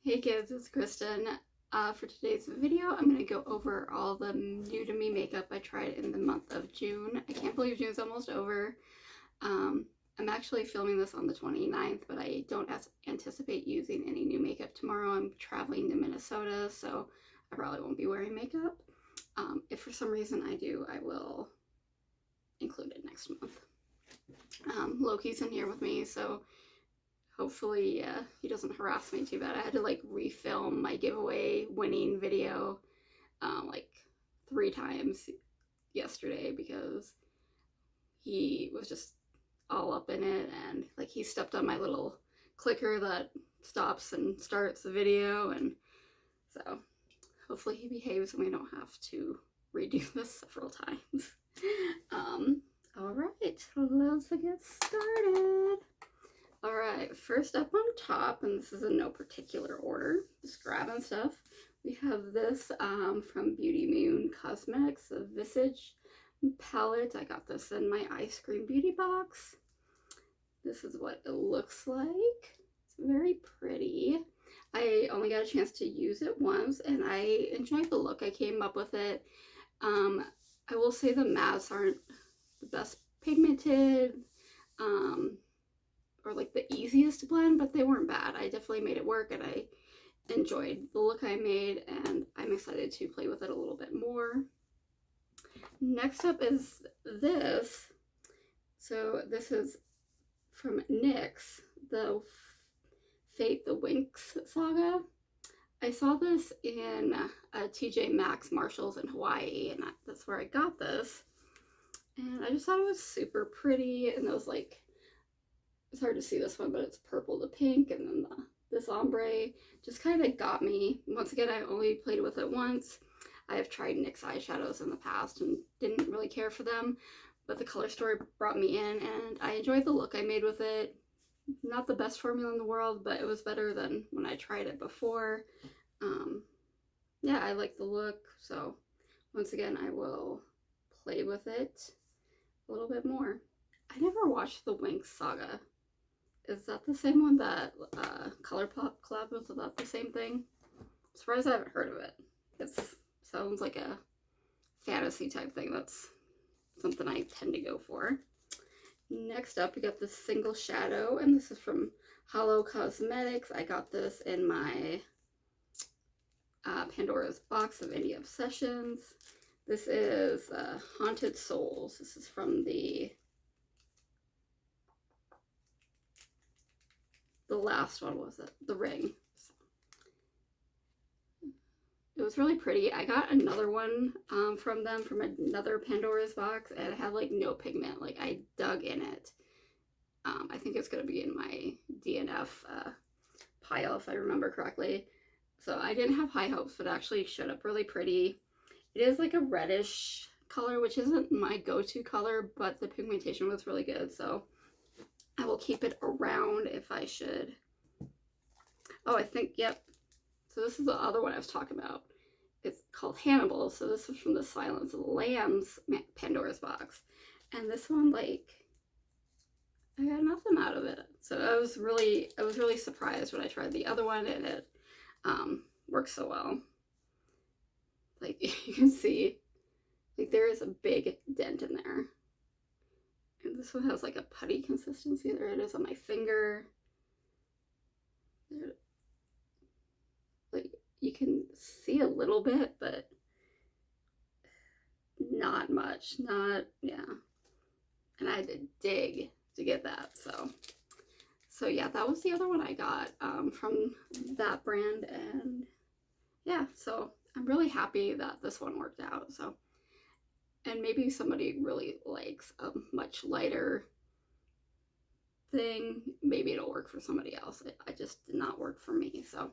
Hey kids, it's Kristen. For today's video, I'm going to go over all the new to me makeup I tried in the month of June. I can't believe June's almost over. I'm actually filming this on the 29th, but I don't anticipate using any new makeup tomorrow. I'm traveling to Minnesota, so I probably won't be wearing makeup. If for some reason I do, I will include it next month. Loki's in here with me, so hopefully he doesn't harass me too bad. I had to like refilm my giveaway winning video like 3 times yesterday because he was just all up in it, and like he stepped on my little clicker that stops and starts the video, and so hopefully he behaves and we don't have to redo this several times. All right, let's get started. All right, first up on top, and this is in no particular order, just grabbing stuff. We have this from Beauty Moon Cosmetics, the Visage palette. I got this in my Ice Cream Beauty box. This is what it looks like. It's very pretty. I only got a chance to use it once, and I enjoyed the look I came up with it. I will say the mattes aren't the best pigmented, or like the easiest to blend, but they weren't bad. I definitely made it work, and I enjoyed the look I made, and I'm excited to play with it a little bit more. Next up is this. So this is from NYX, the Fate the Winx saga. I saw this in TJ Maxx Marshalls in Hawaii, and that's where I got this. And I just thought it was super pretty, and those like, it's hard to see this one, but it's purple to pink, and then this ombre just kind of got me. Once again, I only played with it once. I have tried NYX eyeshadows in the past and didn't really care for them, but the color store brought me in, and I enjoyed the look I made with it. Not the best formula in the world, but it was better than when I tried it before. Yeah, I like the look, so once again, I will play with it a little bit more. I never watched the Winx saga. Is that the same one that ColourPop collabed with? Is that the same thing? I'm surprised I haven't heard of it. It sounds like a fantasy type thing. That's something I tend to go for. Next up, we got this single shadow, and this is from Hollow Cosmetics. I got this in my Pandora's Box of Indie Obsessions. This is Haunted Souls. This is from the last one, was it? The Ring. It was really pretty. I got another one from them from another Pandora's Box, and it had like no pigment. Like I dug in it. I think it's going to be in my DNF pile if I remember correctly. So I didn't have high hopes, but it actually showed up really pretty. It is like a reddish color, which isn't my go-to color, but the pigmentation was really good, so I will keep it around if I should. Oh, I think, yep. So this is the other one I was talking about. It's called Hannibal. So this is from the Silence of the Lambs Pandora's Box. And this one, like, I got nothing out of it. So I was really surprised when I tried the other one, and it works so well. Like, you can see, like, there is a big dent in there. And this one has like a putty consistency. There it is on my finger. There, like, you can see a little bit, but not much. Not, yeah. And I had to dig to get that. So yeah, that was the other one I got from that brand. And yeah, so I'm really happy that this one worked out. So, and maybe somebody really likes a much lighter thing. Maybe it'll work for somebody else. It just did not work for me. So,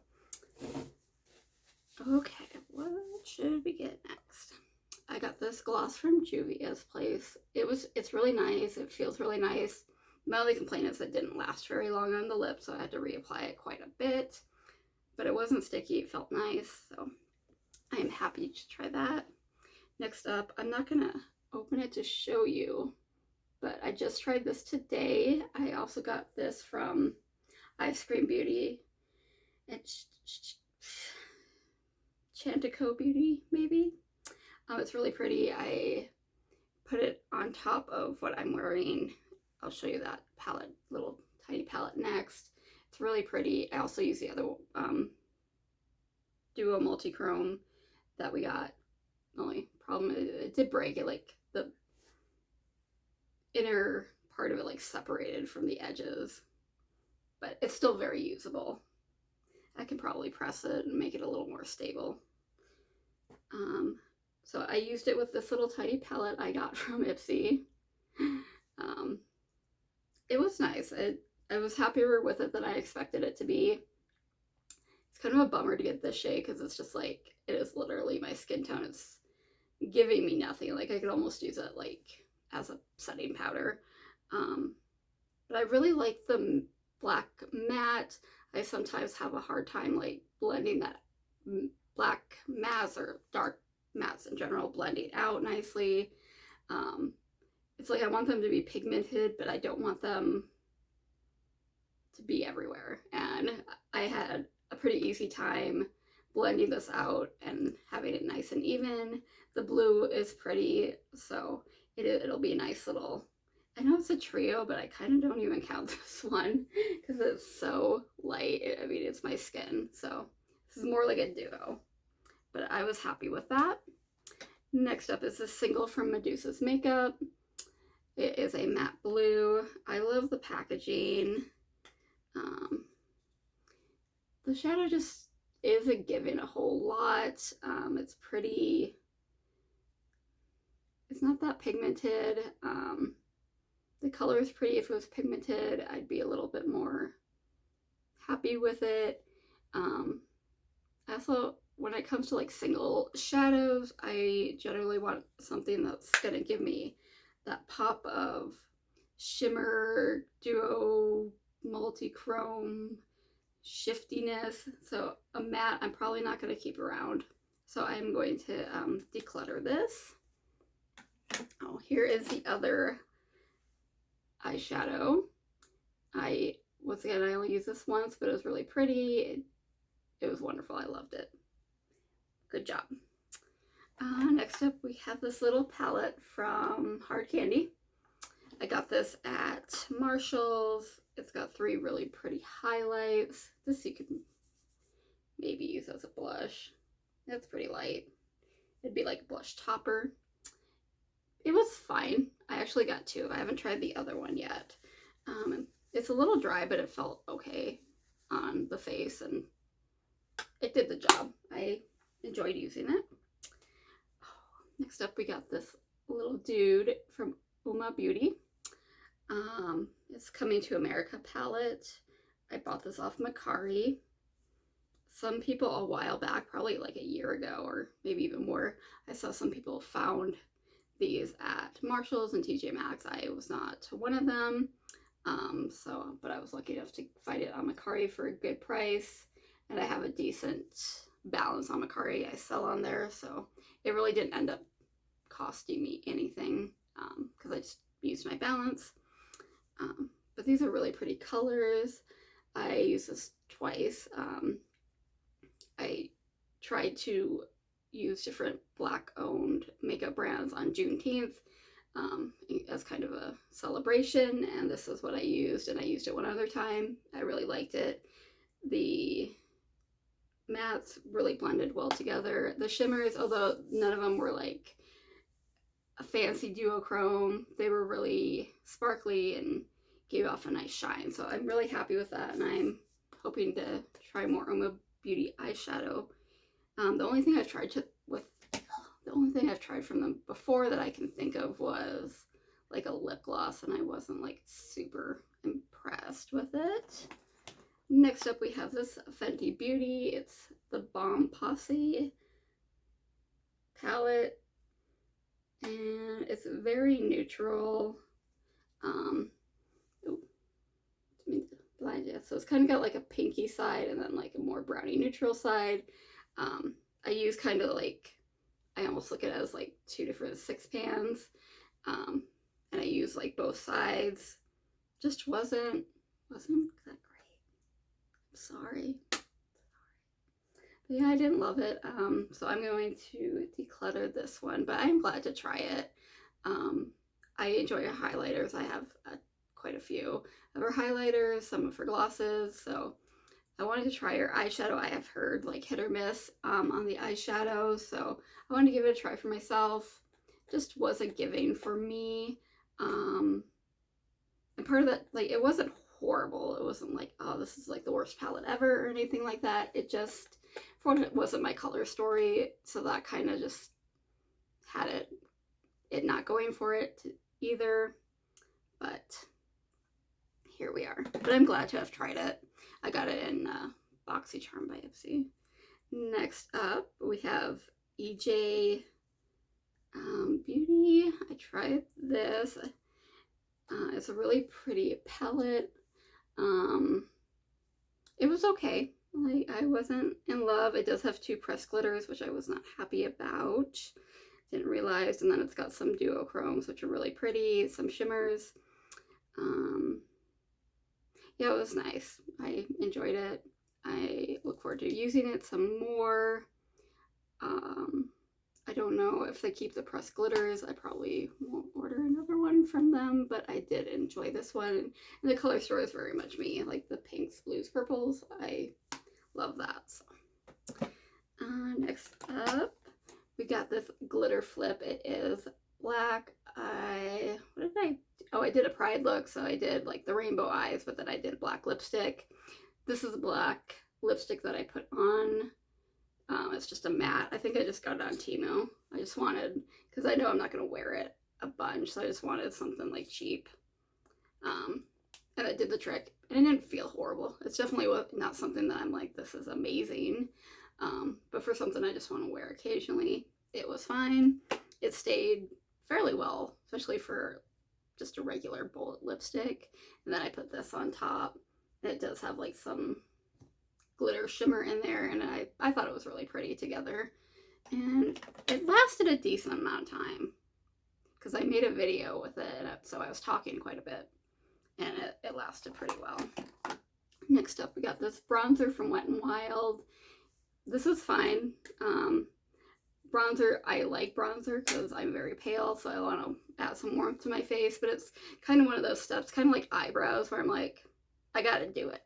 okay, what should we get next? I got this gloss from Juvia's Place. It's really nice. It feels really nice. My only complaint is it didn't last very long on the lip, so I had to reapply it quite a bit. But it wasn't sticky. It felt nice. So I am happy to try that. Next up, I'm not going to open it to show you, but I just tried this today. I also got this from Ice Cream Beauty. It's Chantico Beauty, maybe. It's really pretty. I put it on top of what I'm wearing. I'll show you that palette, little tiny palette next. It's really pretty. I also use the other Duo Multi-Chrome that we got. The only problem, it did break. It, like, the inner part of it like separated from the edges, but it's still very usable. I can probably press it and make it a little more stable. So I used it with this little tiny palette I got from Ipsy. It was nice. I was happier with it than I expected it to be. It's kind of a bummer to get this shade because it's just like, it is literally my skin tone. It's giving me nothing. Like, I could almost use it like as a setting powder. But I really like the black matte. I sometimes have a hard time like blending that black mattes or dark mattes in general, blending out nicely. It's like I want them to be pigmented, but I don't want them to be everywhere. And I had a pretty easy time blending this out and having it nice and even. The blue is pretty, so it'll be a nice little, I know it's a trio, but I kind of don't even count this one because it's so light. I mean, it's my skin, so this is more like a duo. But I was happy with that. Next up is a single from Medusa's Makeup. It is a matte blue. I love the packaging. The shadow just isn't giving a whole lot. It's pretty, it's not that pigmented. The color is pretty. If it was pigmented, I'd be a little bit more happy with it. Also, when it comes to like single shadows, I generally want something that's gonna give me that pop of shimmer, duo, multi-chrome, shiftiness. So a matte I'm probably not going to keep around, so I'm going to declutter this. Oh, here is the other eyeshadow. Once again, I only used this once, but it was really pretty. It was wonderful. I loved it. Good job. Next up, we have this little palette from Hard Candy. I got this at Marshall's. It's got 3 really pretty highlights. This you could maybe use as a blush. That's pretty light. It'd be like a blush topper. It was fine. I actually got 2. I haven't tried the other one yet. It's a little dry, but it felt okay on the face, and it did the job. I enjoyed using it. Next up, we got this little dude from Uma Beauty. It's Coming to America palette. I bought this off Mercari. Some people a while back, probably like a year ago or maybe even more, I saw some people found these at Marshall's and TJ Maxx. I was not one of them, but I was lucky enough to find it on Mercari for a good price, and I have a decent balance on Mercari. I sell on there, so it really didn't end up costing me anything because I just used my balance. But these are really pretty colors. I used this twice. I tried to use different black owned makeup brands on Juneteenth as kind of a celebration, and this is what I used, and I used it one other time. I really liked it. The mattes really blended well together. The shimmers, although none of them were like a fancy duochrome, they were really sparkly and gave off a nice shine. So I'm really happy with that, and I'm hoping to try more Uma Beauty eyeshadow. The only thing I've tried from them before that I can think of was like a lip gloss, and I wasn't like super impressed with it. Next up, we have this Fenty Beauty. It's the Bomb Posse palette, and it's very neutral. So it's kind of got like a pinky side and then like a more brownie neutral side. I use kind of like, I almost look at it as like 2 different 6 pans, and I use like both sides. Just wasn't that great. I'm sorry. But yeah, I didn't love it. So I'm going to declutter this one, but I'm glad to try it. I enjoy her highlighters. I have quite a few of her highlighters, some of her glosses, so I wanted to try her eyeshadow. I have heard like hit or miss on the eyeshadow, so I wanted to give it a try for myself. Just wasn't giving for me. And part of that, like, it wasn't horrible. It wasn't like, oh, this is like the worst palette ever or anything like that. It just, for one, it wasn't my color story, so that kind of just had it not going for it either. But here we are. But I'm glad to have tried it. I got it in BoxyCharm by Ipsy. Next up, we have EJ Beauty. I tried this. It's a really pretty palette. It was okay. Like, I wasn't in love. It does have 2 pressed glitters, which I was not happy about. Didn't realize. And then it's got some duochromes, which are really pretty. Some shimmers. Yeah, it was nice. I enjoyed it. I look forward to using it some more. I don't know if they keep the pressed glitters. I probably won't order another one from them, but I did enjoy this one. And the color story is very much me, like the pinks, blues, purples. I love that. So, next up, we got this glitter flip. It is black. I did a pride look, so I did like the rainbow eyes, but then I did black lipstick. This is a black lipstick that I put on. It's just a matte. I think I just got it on Temu. I just wanted, because I know I'm not going to wear it a bunch, so I just wanted something like cheap. And it did the trick. And it didn't feel horrible. It's definitely not something that I'm like, this is amazing. But for something I just want to wear occasionally, it was fine. It stayed fairly well, especially for just a regular bullet lipstick. And then I put this on top. It does have like some glitter shimmer in there, and I thought it was really pretty together. And it lasted a decent amount of time because I made a video with it, so I was talking quite a bit, and it lasted pretty well. Next up, we got this bronzer from Wet n Wild. This is fine. Bronzer, I like bronzer because I'm very pale, so I want to add some warmth to my face, but it's kind of one of those steps, kind of like eyebrows, where I'm like, I gotta do it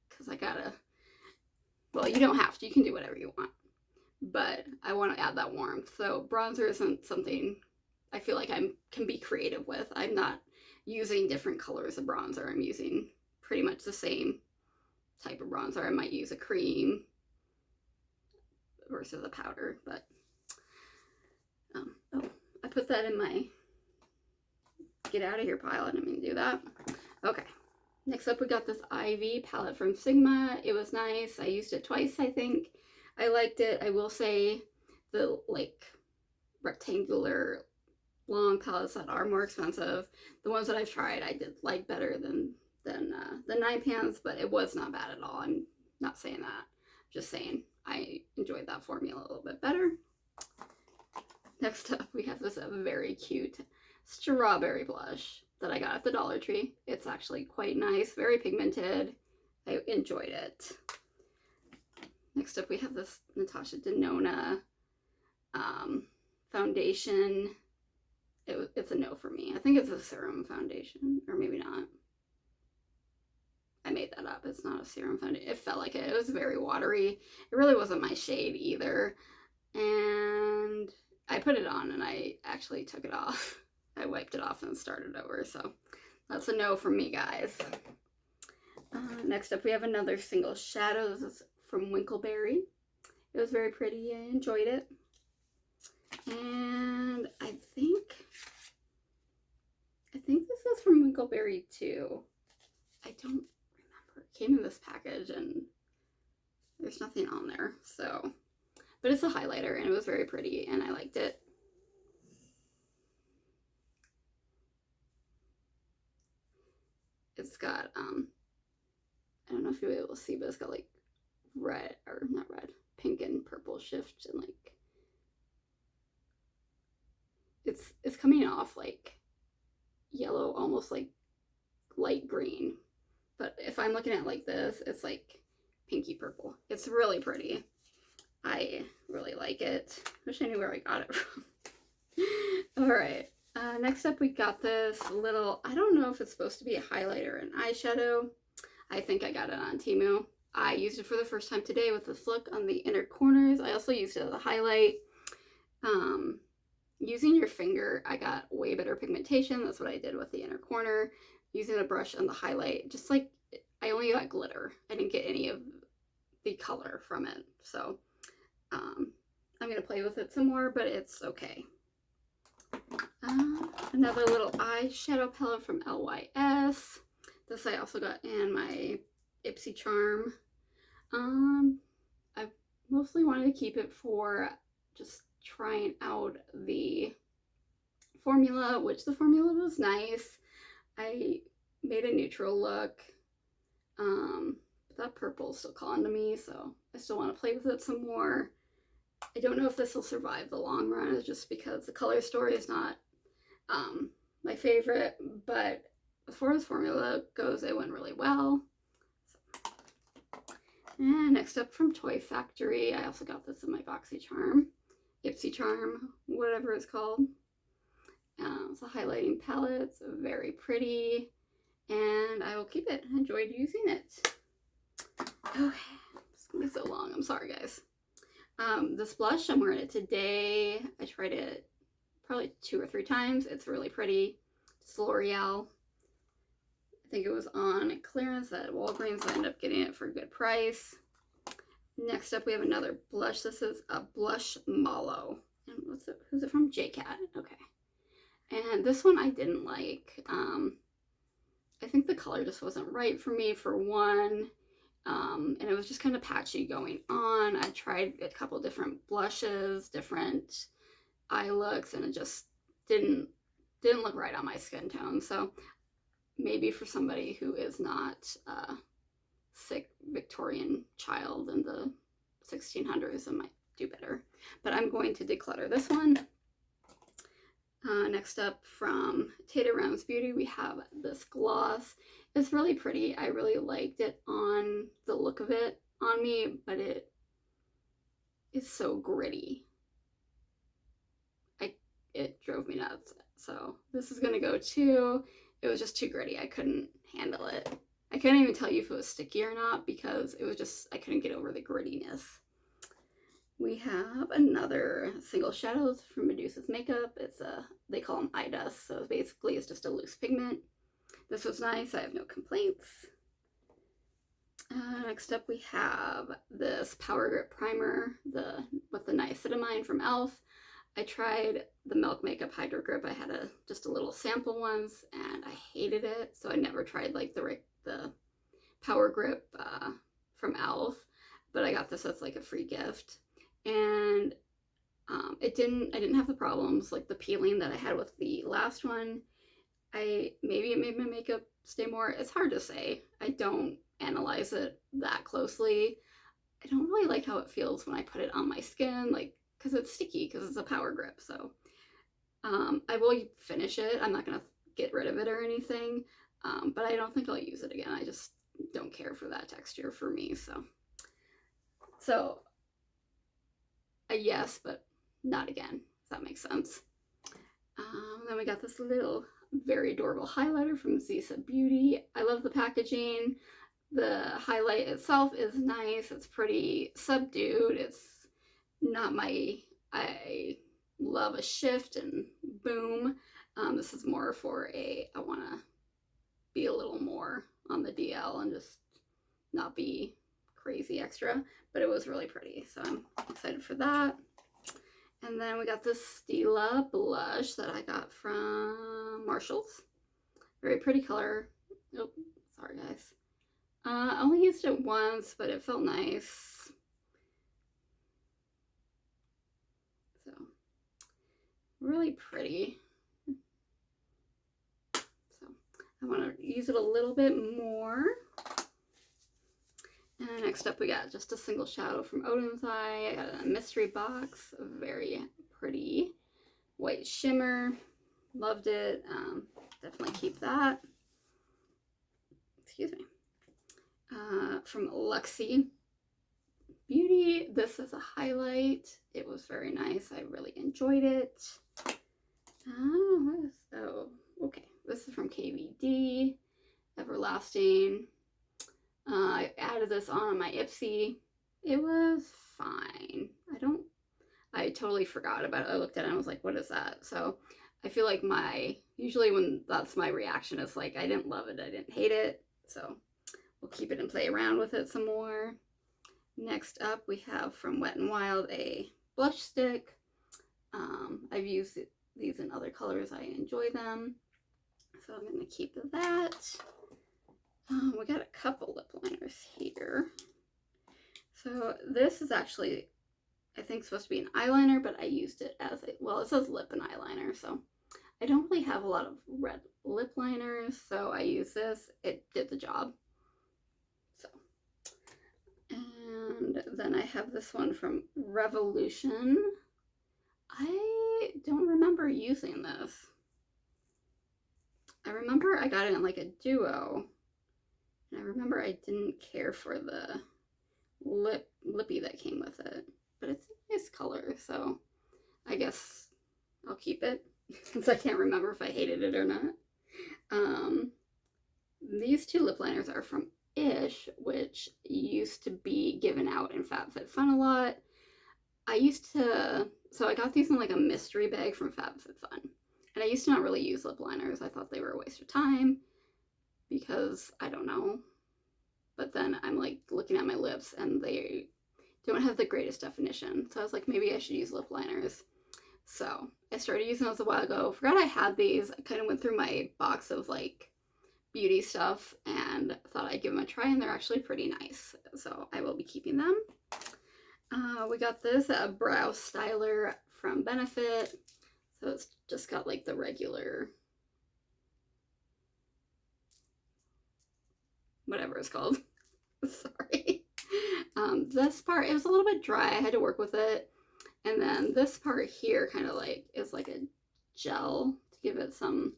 because I gotta. Well, you don't have to. You can do whatever you want. But I want to add that warmth. So bronzer isn't something I feel like I can be creative with. I'm not using different colors of bronzer. I'm using pretty much the same type of bronzer. I might use a cream versus a powder. But, oh, I put that in my get out of here pile. I didn't mean to do that. Okay. Next up, we got this Ivy palette from Sigma. It was nice. I used it twice, I think. I liked it. I will say the like rectangular long palettes that are more expensive, the ones that I've tried, I did like better than the 9 pans, but it was not bad at all. I'm not saying that. I'm just saying I enjoyed that formula a little bit better. Next up, we have this very cute strawberry blush that I got at the Dollar Tree. It's actually quite nice, very pigmented. I enjoyed it. Next up, we have this Natasha Denona foundation. It's a no for me. I think it's a serum foundation, or maybe not. I made that up. It's not a serum foundation. It felt like it. It was very watery. It really wasn't my shade either. And I put it on and I actually took it off. I wiped it off and started over, so that's a no from me, guys. Next up, we have another single shadow. This is from Winkleberry. It was very pretty. I enjoyed it. And I think this is from Winkleberry too. I don't remember. It came in this package and there's nothing on there, so. But it's a highlighter and it was very pretty and I liked it. It's got, I don't know if you'll be able to see, but it's got like red, or not red, pink and purple shifts, and like, it's coming off like yellow, almost like light green. But if I'm looking at it like this, it's like pinky purple. It's really pretty. I really like it. Wish I knew where I got it from. Alright, next up we got this little, I don't know if it's supposed to be a highlighter or an eyeshadow. I think I got it on Temu. I used it for the first time today with this look on the inner corners. I also used it as a highlight. Using your finger, I got way better pigmentation. That's what I did with the inner corner. Using a brush on the highlight, just like, I only got glitter. I didn't get any of the color from it. So I'm going to play with it some more, but it's okay. Another little eyeshadow palette from LYS. This I also got in my Ipsy Charm. I mostly wanted to keep it for just trying out the formula, which the formula was nice. I made a neutral look. But that purple's still calling to me, so I still want to play with it some more. I don't know if this will survive the long run, just because the color story is not my favorite, but as far as formula goes, it went really well. So. And next up from Toy Factory, I also got this in my BoxyCharm, Ipsy Charm, whatever it's called. It's a highlighting palette. It's very pretty, and I will keep it. I enjoyed using it. Okay, it's gonna be so long. I'm sorry, guys. This blush, I'm wearing it today. I tried it probably 2 or 3 times. It's really pretty. It's L'Oreal. I think it was on clearance at Walgreens. I ended up getting it for a good price. Next up, we have another blush. This is a Blush Mallow. And who's it from? JCat. Okay. And this one I didn't like. I think the color just wasn't right for me, for one. And it was just kind of patchy going on. I tried a couple different blushes, different eye looks, and it just didn't look right on my skin tone. So maybe for somebody who is not a sick Victorian child in the 1600s, it might do better. But I'm going to declutter this one. Next up from Tata Rams Beauty, we have this gloss. It's really pretty. I really liked it on the look of it on me, but it is so gritty. It drove me nuts. So this is gonna go too. It was just too gritty. I couldn't handle it. I couldn't even tell you if it was sticky or not because it was just, I couldn't get over the grittiness. We have another Single Shadows from Medusa's Makeup. It's they call them eye dust, so basically it's just a loose pigment. This was nice. I have no complaints. Next up we have this Power Grip Primer with the niacinamide from e.l.f. I tried the Milk Makeup Hydro Grip. I had just a little sample once and I hated it, so I never tried like the Power Grip from e.l.f. But I got this as like a free gift, and I didn't have the problems like the peeling that I had with the last one. Maybe it made my makeup stay more. It's hard to say. I don't analyze it that closely. I don't really like how it feels when I put it on my skin, like, because it's sticky, because it's a Power Grip. So I will finish it. I'm not gonna get rid of it or anything, but I don't think I'll use it again. I just don't care for that texture for me. So a yes, but not again, if that makes sense. Then we got this little very adorable highlighter from Zisa Beauty. I love the packaging. The highlight itself is nice. It's pretty subdued. It's not I love a shift and boom. This is more for I want to be a little more on the DL and just not be crazy extra, but it was really pretty, so I'm excited for that. And then we got this Stila blush that I got from Marshalls. Very pretty color. Oh, sorry guys. I only used it once, but it felt nice. So, really pretty. So, I want to use it a little bit more. And next up we got just a single shadow from Odin's Eye. I got a mystery box, a very pretty white shimmer. Loved it. Definitely keep that. Excuse me. From Luxie Beauty. pretty. This is a highlight. It was very nice. I really enjoyed it. Oh, okay. This is from KVD, Everlasting. I added this on my Ipsy. It was fine. I totally forgot about it. I looked at it and I was like, what is that? So I feel like usually when that's my reaction, it's like, I didn't love it, I didn't hate it. So we'll keep it and play around with it some more. Next up, we have from Wet n Wild a blush stick. I've used these in other colors. I enjoy them. So I'm going to keep that. We got a couple lip liners here. So this is actually, I think, supposed to be an eyeliner, but I used it as it says lip and eyeliner. So I don't really have a lot of red lip liners, so I use this. It did the job. So, and then I have this one from Revolution. I don't remember using this. I remember I got it in like a duo, and I remember I didn't care for the lippy that came with it, but it's a nice color, so I guess I'll keep it since I can't remember if I hated it or not. These two lip liners are from Ish, which used to be given out in FabFitFun a lot. So I got these in like a mystery bag from FabFitFun, and I used to not really use lip liners. I thought they were a waste of time because I don't know. But then I'm like looking at my lips and they don't have the greatest definition. So I was like, maybe I should use lip liners. So I started using those a while ago. Forgot I had these. I kind of went through my box of like beauty stuff and thought I'd give them a try, and they're actually pretty nice. So I will be keeping them. We got this brow styler from Benefit. So it's just got like the regular, whatever it's called. Sorry. This part, it was a little bit dry. I had to work with it. And then this part here kind of like is like a gel to give it some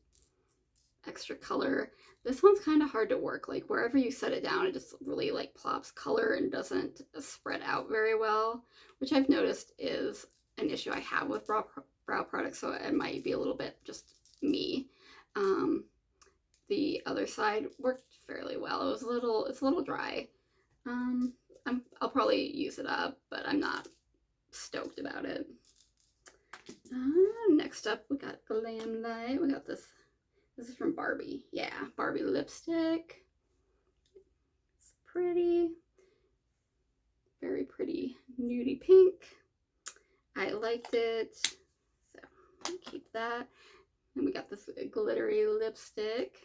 extra color. This one's kind of hard to work. Like wherever you set it down, it just really like plops color and doesn't spread out very well, which I've noticed is an issue I have with brow products. So it might be a little bit just me. The other side worked fairly well. It's a little dry. I'll probably use it up, but I'm not stoked about it. Next up, we got Glam Light. We got this. This is from Barbie. Yeah, Barbie lipstick. It's pretty. Very pretty nudie pink. I liked it, so I'll keep that. Then we got this glittery lipstick.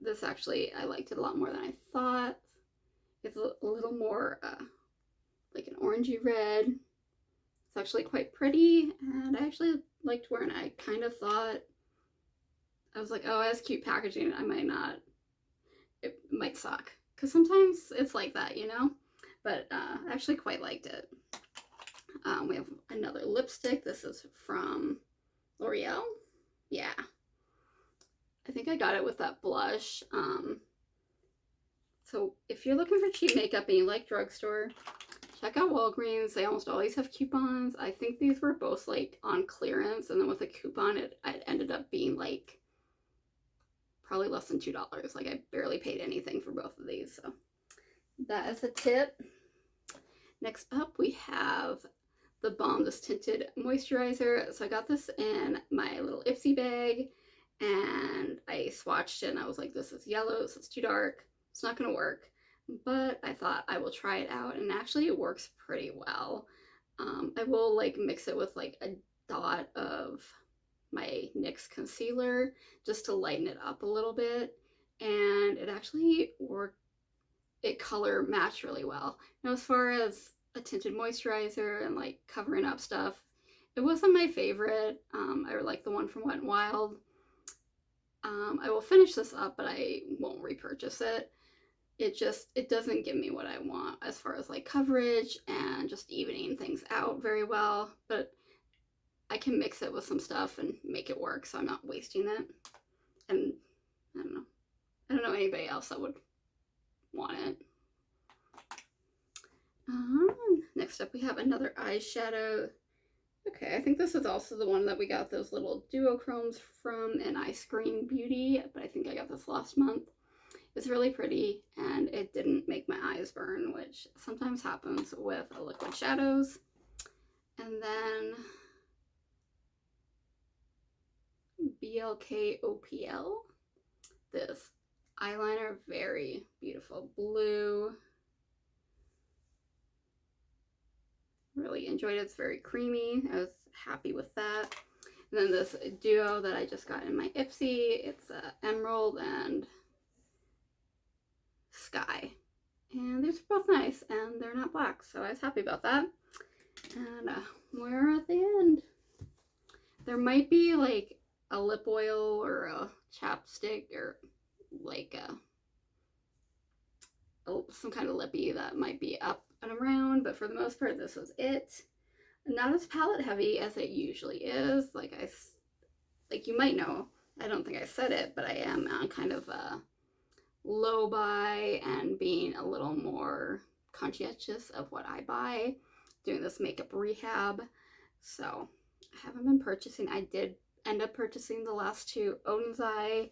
This actually, I liked it a lot more than I thought. It's a little more like an orangey red. It's actually quite pretty, and I actually liked wearing it. I kind of thought, I was like, oh, it has cute packaging. It might suck. Because sometimes it's like that, you know? But I actually quite liked it. We have another lipstick. This is from L'Oreal. Yeah. I think I got it with that blush. So if you're looking for cheap makeup and you like drugstore, check out Walgreens. They almost always have coupons. I think these were both like on clearance, and then with a coupon it ended up being like probably less than $2. Like I barely paid anything for both of these. So that is a tip. Next up we have the Balm This Tinted Moisturizer. So I got this in my little Ipsy bag, and I swatched it and I was like, this is yellow, so it's too dark. It's not gonna work. But I thought I will try it out, and actually it works pretty well. I will like mix it with like a dot of my NYX concealer just to lighten it up a little bit, and it actually worked. It color matched really well. Now as far as a tinted moisturizer and like covering up stuff, it wasn't my favorite. I like the one from Wet n Wild. I will finish this up, but I won't repurchase it. It doesn't give me what I want as far as like coverage and just evening things out very well, but I can mix it with some stuff and make it work, so I'm not wasting it. And I don't know anybody else that would want it. Next next up we have another eyeshadow. Okay, I think this is also the one that we got those little duochromes from in Ice Cream Beauty, but I think I got this last month. It's really pretty, and it didn't make my eyes burn, which sometimes happens with liquid shadows. And then BLK OPL. This eyeliner, very beautiful blue. Really enjoyed it. It's very creamy. I was happy with that. And then this duo that I just got in my Ipsy. It's Emerald and Sky. And these are both nice, and they're not black, so I was happy about that. And we're at the end. There might be like a lip oil or a chapstick or like some kind of lippy that might be up and around, but for the most part this was it. Not as palette heavy as it usually is. Like you might know, I don't think I said it, but I am on kind of a low buy and being a little more conscientious of what I buy, doing this makeup rehab. So I haven't been purchasing. I did end up purchasing the last two Onsai,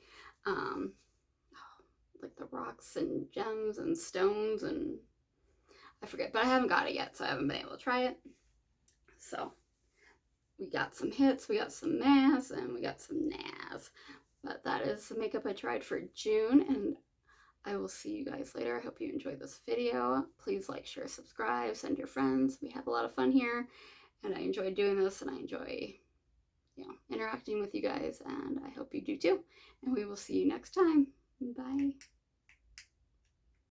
like the rocks and gems and stones, and I forget, but I haven't got it yet, so I haven't been able to try it. So we got some hits, we got some mass, and we got some nas. But that is the makeup I tried for June, and I will see you guys later. I hope you enjoyed this video. Please like, share, subscribe, send your friends. We have a lot of fun here, and I enjoy doing this, and I enjoy, interacting with you guys, and I hope you do too. And we will see you next time. Bye.